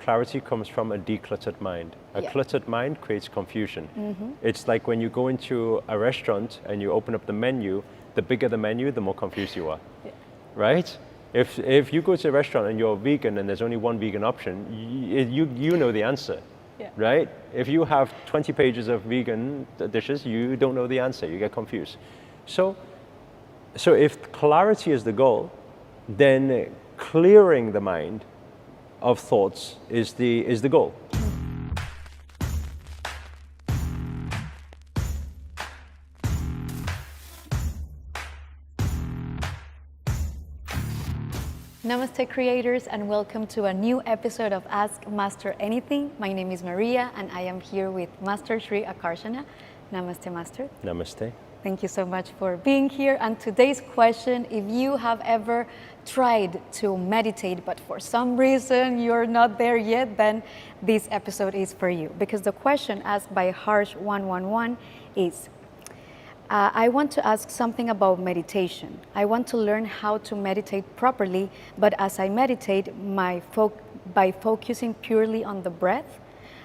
clarity comes from a decluttered mind. A cluttered mind creates confusion. Mm-hmm. It's like when you go into a restaurant and you open up the menu, the bigger the menu, the more confused you are, right? If you go to a restaurant and you're vegan and there's only one vegan option, you know the answer, right? If you have 20 pages of vegan dishes, you don't know the answer, you get confused. So if clarity is the goal, then clearing the mind of thoughts is the goal. Namaste creators, and welcome to a new episode of Ask Master Anything. My name is Maria and I am here with Master Sri Akarshana. Namaste, Master. Namaste. Thank you so much for being here. And today's question, if you have ever tried to meditate but for some reason you're not there yet, then this episode is for you. Because the question asked by Harsh111 is, I want to ask something about meditation. I want to learn how to meditate properly, but as I meditate by focusing purely on the breath,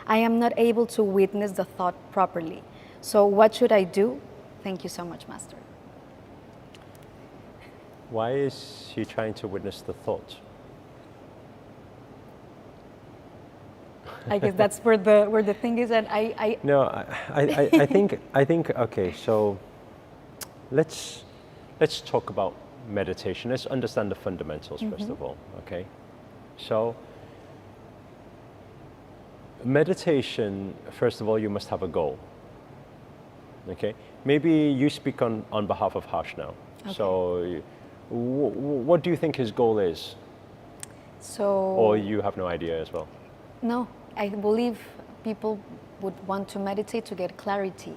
I am not able to witness the thought properly. So what should I do? Thank you so much, Master. Why is he trying to witness the thought? I guess that's where the thing is, and No, I think okay. So let's talk about meditation. Let's understand the fundamentals first of all. Okay, so meditation. First of all, you must have a goal. Okay, maybe you speak on behalf of Harsh now. Okay. So, what do you think his goal is? So, or you have no idea as well? No, I believe people would want to meditate to get clarity.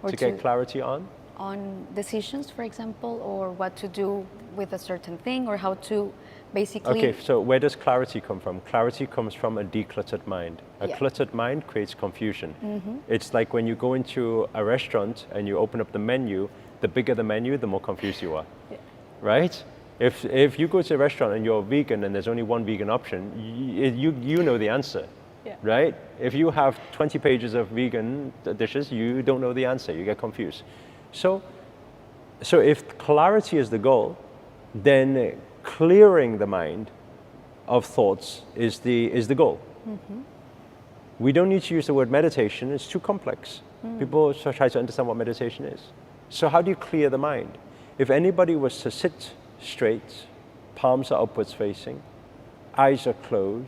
Or to get clarity on? On decisions, for example, or what to do with a certain thing, or how to basically... Okay, so where does clarity come from? Clarity comes from a decluttered mind. A cluttered mind creates confusion. It's like when you go into a restaurant and you open up the menu, the bigger the menu, the more confused you are, right? If you go to a restaurant and you're vegan and there's only one vegan option, you know the answer, right? If you have 20 pages of vegan dishes, you don't know the answer, you get confused. So if clarity is the goal, then clearing the mind of thoughts is the goal. We don't need to use the word meditation, it's too complex. People try to understand what meditation is. So how do you clear the mind? If anybody was to sit straight, palms are upwards facing, eyes are closed,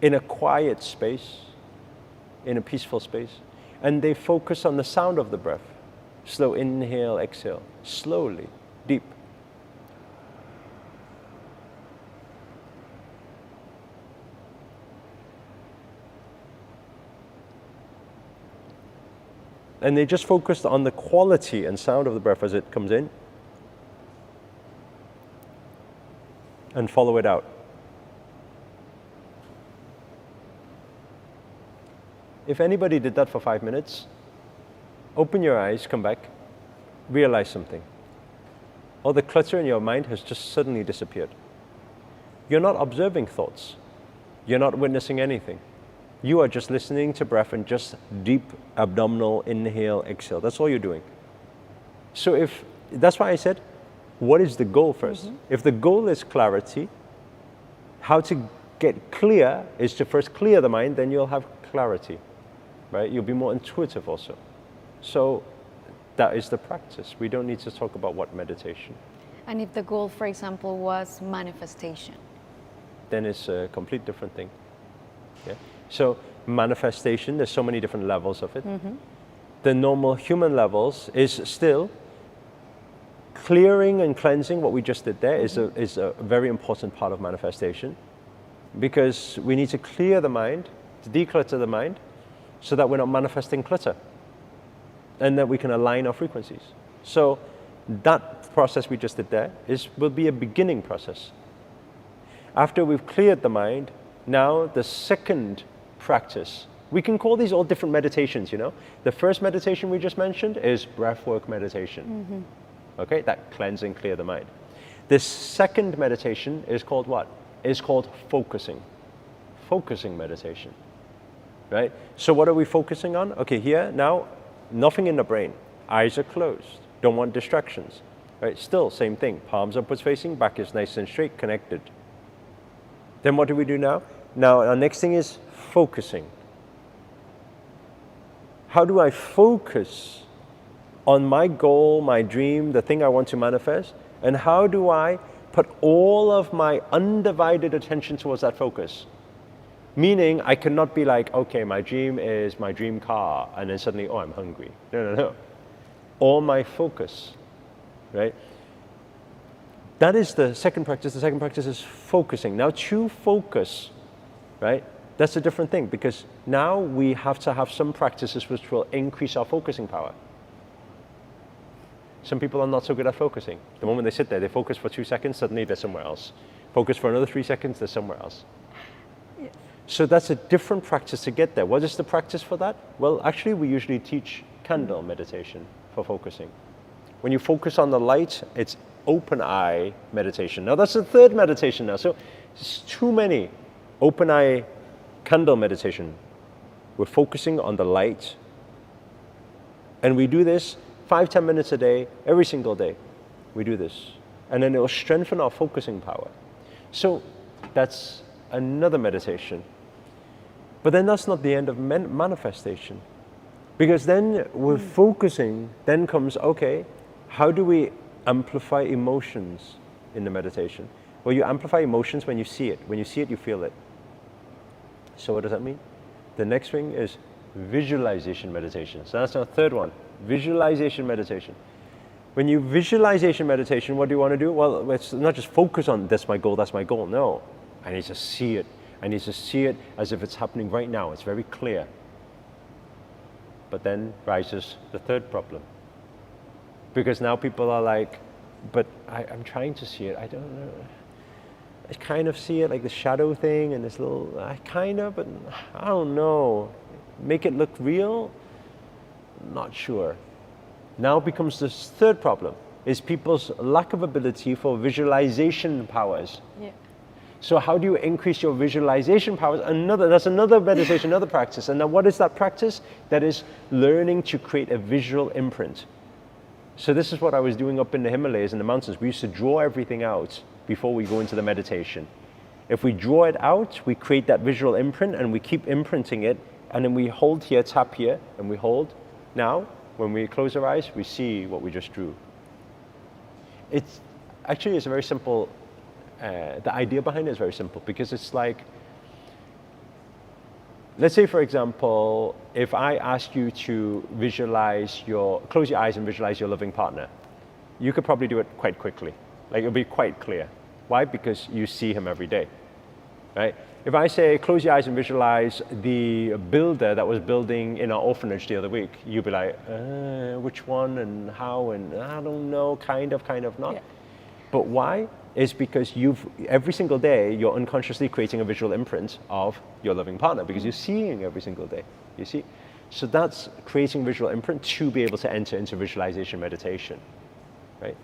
in a quiet space, in a peaceful space, and they focus on the sound of the breath. Slow inhale, exhale, slowly, deep. And they just focused on the quality and sound of the breath as it comes in and follow it out. If anybody did that for 5 minutes, open your eyes, come back, realize something. All the clutter in your mind has just suddenly disappeared. You're not observing thoughts. You're not witnessing anything. You are just listening to breath and just deep abdominal inhale, exhale. That's all you're doing. So that's why I said, what is the goal first? If the goal is clarity, how to get clear is to first clear the mind, then you'll have clarity, right? You'll be more intuitive also. So that is the practice. We don't need to talk about what meditation. And if the goal, for example, was manifestation? Then it's a complete different thing. Yeah. So manifestation, there's so many different levels of it. The normal human levels is still clearing and cleansing. What we just did there is a very important part of manifestation, because we need to clear the mind, to declutter the mind, so that we're not manifesting clutter, and that we can align our frequencies. So that process we just did there will be a beginning process. After we've cleared the mind, now the second practice, we can call these all different meditations, you know. The first meditation we just mentioned is breathwork meditation. Okay, that cleanse and clear the mind. This second meditation is called what? It's called focusing. focusing meditation, right? So what are we focusing on? Okay, here, now, nothing in the brain. Eyes are closed. Don't want distractions, right? Still, same thing. Palms upwards facing, back is nice and straight, connected. Then what do we do now? Now, our next thing is focusing. How do I focus on my goal, my dream, the thing I want to manifest? And how do I put all of my undivided attention towards that focus? Meaning, I cannot be like, okay, my dream is my dream car, and then suddenly, oh, I'm hungry. No. All my focus, right? That is the second practice. The second practice is focusing. Now, to focus, right? That's a different thing, because now we have to have some practices which will increase our focusing power. Some people are not so good at focusing. The moment they sit there, they focus for 2 seconds, suddenly they're somewhere else. Focus for another 3 seconds, they're somewhere else. Yes. So that's a different practice to get there. What is the practice for that? Well, actually, we usually teach candle meditation for focusing. When you focus on the light, it's open eye meditation. Now that's the third meditation now. So it's too many. Open eye candle meditation. We're focusing on the light. And we do this 5-10 minutes a day, every single day. We do this. And then it will strengthen our focusing power. So that's another meditation. But then that's not the end of manifestation. Because then we're focusing, then comes, okay, how do we amplify emotions in the meditation? Well, you amplify emotions when you see it. When you see it, you feel it. So what does that mean? The next thing is visualization meditation. So that's our third one, visualization meditation. When you visualization meditation, what do you want to do? Well, it's not just focus on that's my goal, that's my goal. No, I need to see it. I need to see it as if it's happening right now. It's very clear. But then rises the third problem. Because now people are like, but I'm trying to see it. I don't know. I kind of see it like the shadow thing and this little, but I don't know. Make it look real? Not sure. Now becomes this third problem, is people's lack of ability for visualization powers. Yeah. So how do you increase your visualization powers? That's another meditation, another practice. And now what is that practice? That is learning to create a visual imprint. So this is what I was doing up in the Himalayas, in the mountains. We used to draw everything out before we go into the meditation. If we draw it out, we create that visual imprint and we keep imprinting it, and then we hold here, tap here, and we hold. Now, when we close our eyes, we see what we just drew. It's a very simple, the idea behind it is very simple, because it's like, let's say for example, if I ask you to close your eyes and visualize your loving partner, you could probably do it quite quickly. Like it'll be quite clear. Why? Because you see him every day, right? If I say, close your eyes and visualize the builder that was building in our orphanage the other week, you'll be like, which one and how, and I don't know, kind of not. Yeah. But why? Is because every single day, you're unconsciously creating a visual imprint of your loving partner, because you're seeing every single day, you see? So that's creating visual imprint to be able to enter into visualization meditation, right?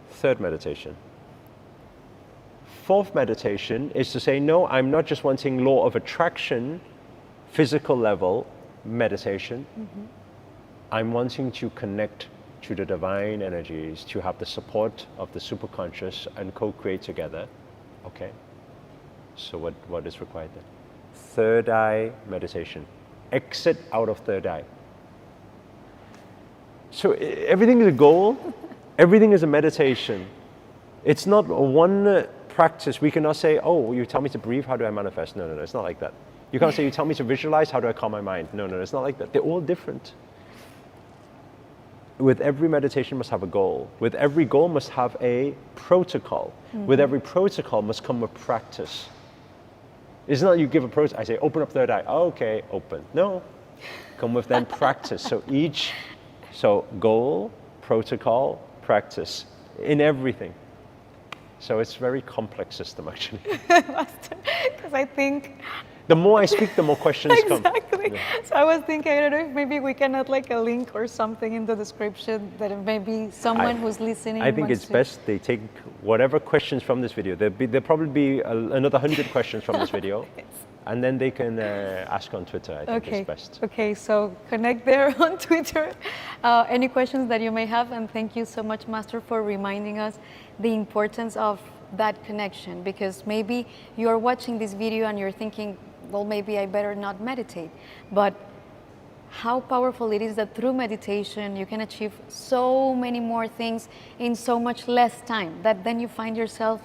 Third meditation. Fourth meditation is to say, no, I'm not just wanting law of attraction, physical level meditation. Mm-hmm. I'm wanting to connect to the divine energies, to have the support of the superconscious and co-create together. Okay. So what is required then? Third eye meditation. Exit out of third eye. So everything is a goal. Everything is a meditation. It's not one practice. We cannot say, oh, you tell me to breathe, how do I manifest? No, it's not like that. You can't say, you tell me to visualize, how do I calm my mind? No, it's not like that. They're all different. With every meditation must have a goal. With every goal must have a protocol. Mm-hmm. With every protocol must come a practice. It's not you give a protocol, I say, open up third eye. Okay, open. No, come with then practice. So goal, protocol, practice in everything. So it's a very complex system, actually. Because I think the more I speak, the more questions come. Exactly. Yeah. So I was thinking, I don't know if maybe we can add like a link or something in the description that maybe someone who's listening. I think it's best they take whatever questions from this video. There'll probably be another 100 questions from this video. Yes. And then they can ask on Twitter, I think is best. Okay, so connect there on Twitter. Any questions that you may have, and thank you so much, Master, for reminding us the importance of that connection, because maybe you're watching this video and you're thinking, well, maybe I better not meditate. But how powerful it is that through meditation you can achieve so many more things in so much less time, that then you find yourself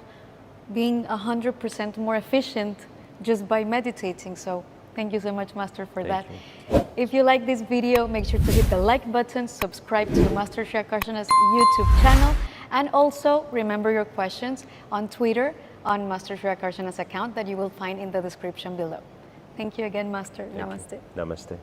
being 100% more efficient just by meditating. So thank you so much, Master, for that. If you like this video, make sure to hit the like button, subscribe to Master Sri Akarshana's YouTube channel, and also remember your questions on Twitter on Master Sri Akarshana's account that you will find in the description below. Thank you again, Master. Namaste. Namaste.